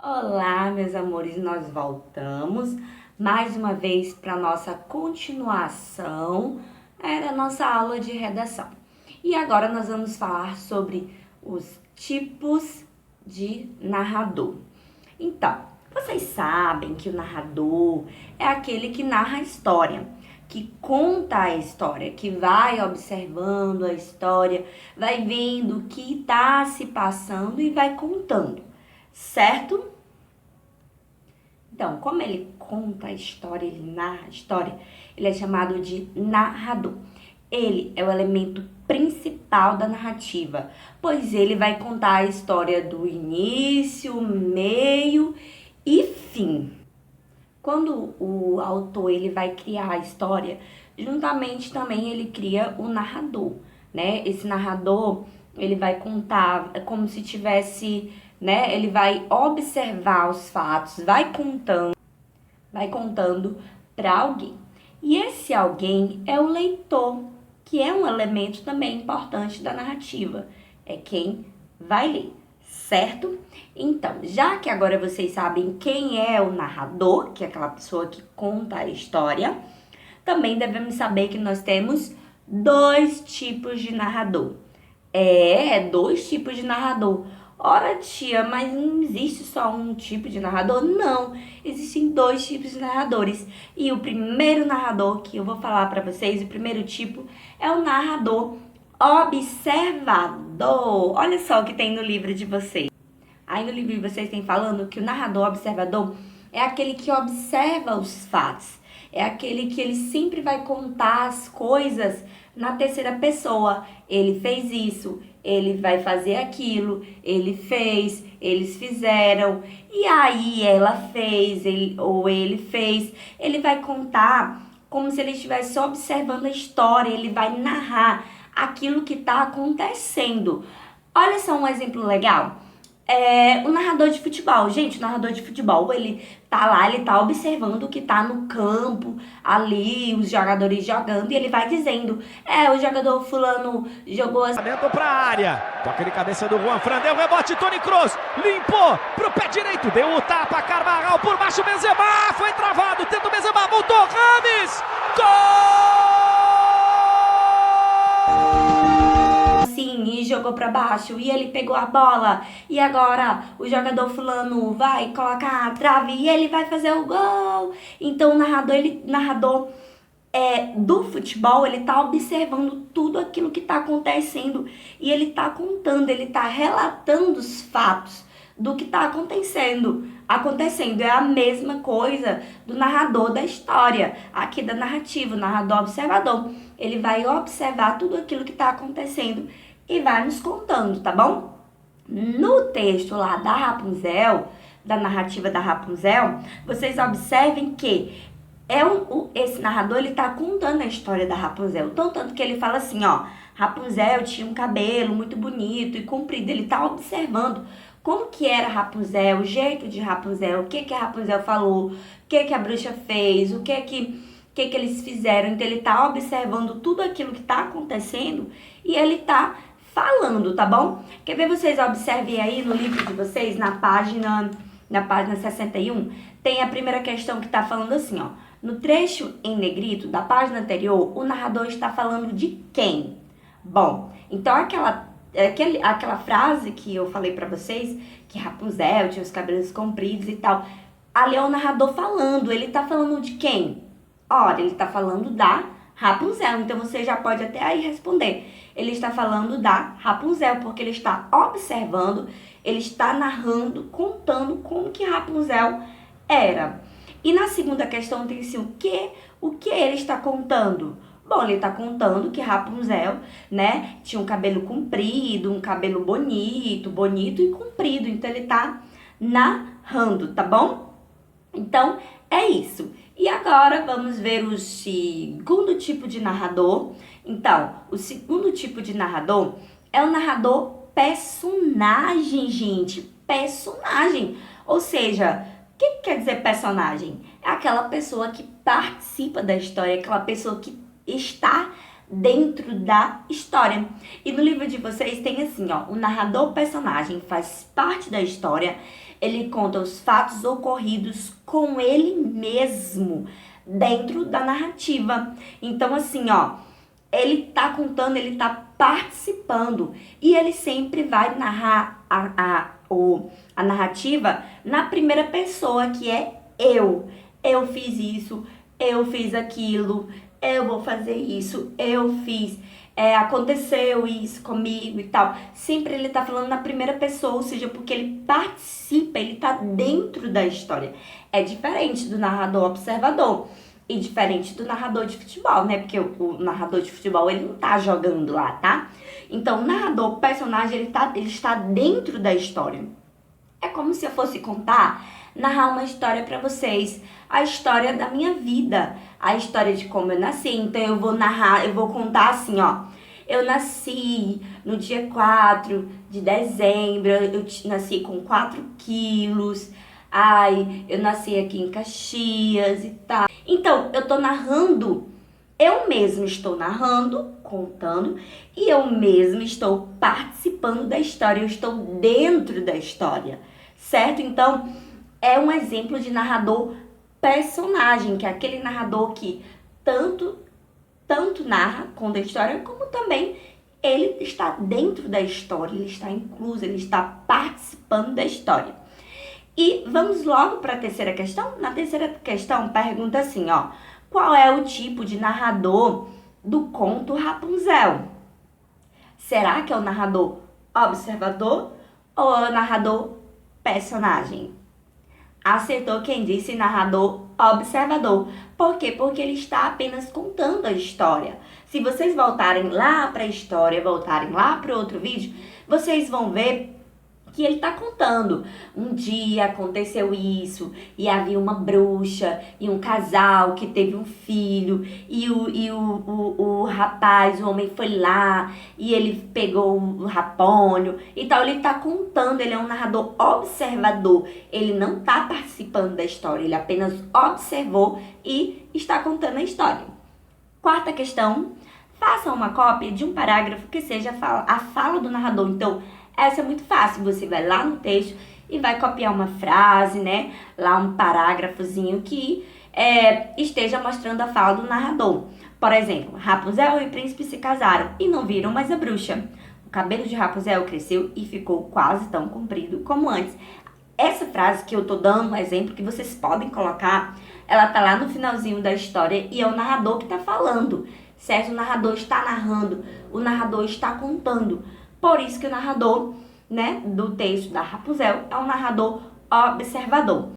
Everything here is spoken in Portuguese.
Olá, meus amores, nós voltamos mais uma vez para nossa continuação da nossa aula de redação. E agora nós vamos falar sobre os tipos de narrador. Então, vocês sabem que o narrador é aquele que narra a história, que conta a história, que vai observando a história, vai vendo o que está se passando e vai contando, certo? Então, como ele conta a história, ele narra a história, ele é chamado de narrador. Ele é o elemento principal da narrativa, pois ele vai contar a história do início, meio e fim. Quando o autor ele vai criar a história, juntamente também ele cria o narrador, né? Esse narrador, ele vai contar como se tivesse, né? Ele vai observar os fatos, vai contando para alguém. E esse alguém é o leitor, que é um elemento também importante da narrativa. É quem vai ler, certo? Então, já que agora vocês sabem quem é o narrador, que é aquela pessoa que conta a história, também devemos saber que nós temos dois tipos de narrador. Dois tipos de narrador. Ora, tia, mas não existe só um tipo de narrador? Não, existem dois tipos de narradores. E o primeiro narrador que eu vou falar para vocês, o primeiro tipo, é o narrador observador. Olha só o que tem no livro de vocês. Aí no livro de vocês tem falando que o narrador observador é aquele que observa os fatos. É aquele que ele sempre vai contar as coisas na terceira pessoa. Ele fez isso, ele vai fazer aquilo, ele fez, eles fizeram, e aí ela fez, ele fez. Ele vai contar como se ele estivesse observando a história, ele vai narrar aquilo que está acontecendo. Olha só um exemplo legal. O narrador de futebol. Gente, o narrador de futebol, ele tá lá, ele tá observando o que tá no campo, ali, os jogadores jogando, e ele vai dizendo, o jogador fulano jogou assim. Dentro pra área, toca de cabeça do Juan Fran, deu rebote, Toni Kroos, limpou pro pé direito, deu o tapa, Carvajal por baixo, Benzema, foi travado, tenta o Benzema, voltou, Rames, gol! E jogou pra baixo, e ele pegou a bola, e agora o jogador fulano vai colocar a trave, e ele vai fazer o gol. Então o narrador do futebol, ele tá observando tudo aquilo que tá acontecendo, e ele tá contando, ele tá relatando os fatos do que tá acontecendo. É a mesma coisa do narrador da história, aqui da narrativa, o narrador observador. Ele vai observar tudo aquilo que tá acontecendo e vai nos contando, tá bom? No texto lá da Rapunzel, da narrativa da Rapunzel, vocês observem que esse narrador, ele tá contando a história da Rapunzel. Tanto que ele fala assim, ó, Rapunzel tinha um cabelo muito bonito e comprido. Ele tá observando como que era Rapunzel, o jeito de Rapunzel, o que a Rapunzel falou, o que a bruxa fez, o que eles fizeram. Então ele tá observando tudo aquilo que tá acontecendo e ele tá falando, tá bom? Quer ver vocês observem aí no livro de vocês, na página 61, tem a primeira questão que tá falando assim, ó. No trecho em negrito da página anterior, o narrador está falando de quem? Bom, então aquela frase que eu falei pra vocês, que Rapunzel tinha os cabelos compridos e tal, ali é o narrador falando, ele tá falando de quem? Ora, ele tá falando da Rapunzel, então você já pode até aí responder. Ele está falando da Rapunzel, porque ele está observando, ele está narrando, contando como que Rapunzel era. E na segunda questão tem assim, o que ele está contando? Bom, ele está contando que Rapunzel, né, tinha um cabelo comprido, um cabelo bonito e comprido. Então, ele está narrando, tá bom? Então, é isso. E agora, vamos ver o segundo tipo de narrador. Então, o segundo tipo de narrador é o narrador personagem, gente. Personagem. Ou seja, o que quer dizer personagem? É aquela pessoa que participa da história, aquela pessoa que está dentro da história. E no livro de vocês tem assim, ó, o narrador personagem faz parte da história, Ele conta os fatos ocorridos com ele mesmo dentro da narrativa. Então, assim, ó, ele tá contando, ele tá participando e ele sempre vai narrar a narrativa na primeira pessoa, que é eu. Eu fiz isso, eu fiz aquilo, eu vou fazer isso, eu fiz, aconteceu isso comigo e tal. Sempre ele tá falando na primeira pessoa, ou seja, porque ele participa, ele tá dentro da história. É diferente do narrador observador e diferente do narrador de futebol, né? Porque o narrador de futebol, ele não tá jogando lá, tá? Então, o narrador, o personagem, ele está dentro da história. É como se eu fosse narrar uma história pra vocês, a história da minha vida, a história de como eu nasci. Então eu vou contar assim, ó. Eu nasci no dia 4 de dezembro, eu nasci com 4 quilos, eu nasci aqui em Caxias e tal. Então, eu tô narrando, eu mesma estou narrando, contando, e eu mesma estou participando da história, eu estou dentro da história, certo? Então, é um exemplo de narrador personagem, que é aquele narrador que tanto narra, conta a história, como também ele está dentro da história, ele está incluso, ele está participando da história. E vamos logo para a terceira questão. Na terceira questão, pergunta assim, ó. Qual é o tipo de narrador do conto Rapunzel? Será que é o narrador observador ou é o narrador personagem? Acertou quem disse narrador observador. Por quê? Porque ele está apenas contando a história. Se vocês voltarem lá para a história, voltarem lá para outro vídeo, vocês vão ver que ele tá contando. Um dia aconteceu isso, e havia uma bruxa, e um casal que teve um filho, e o rapaz, o homem foi lá, e ele pegou o rapônio, e tal. Ele tá contando, ele é um narrador observador, ele não tá participando da história, ele apenas observou e está contando a história. Quarta questão, faça uma cópia de um parágrafo que seja a fala do narrador. Então, essa é muito fácil, você vai lá no texto e vai copiar uma frase, né? Lá um parágrafozinho que esteja mostrando a fala do narrador. Por exemplo, Rapunzel e o príncipe se casaram e não viram mais a bruxa. O cabelo de Rapunzel cresceu e ficou quase tão comprido como antes. Essa frase que eu tô dando um exemplo que vocês podem colocar, ela tá lá no finalzinho da história e é o narrador que tá falando, certo? O narrador está narrando, o narrador está contando. Por isso que o narrador, né, do texto da Rapunzel é um narrador observador.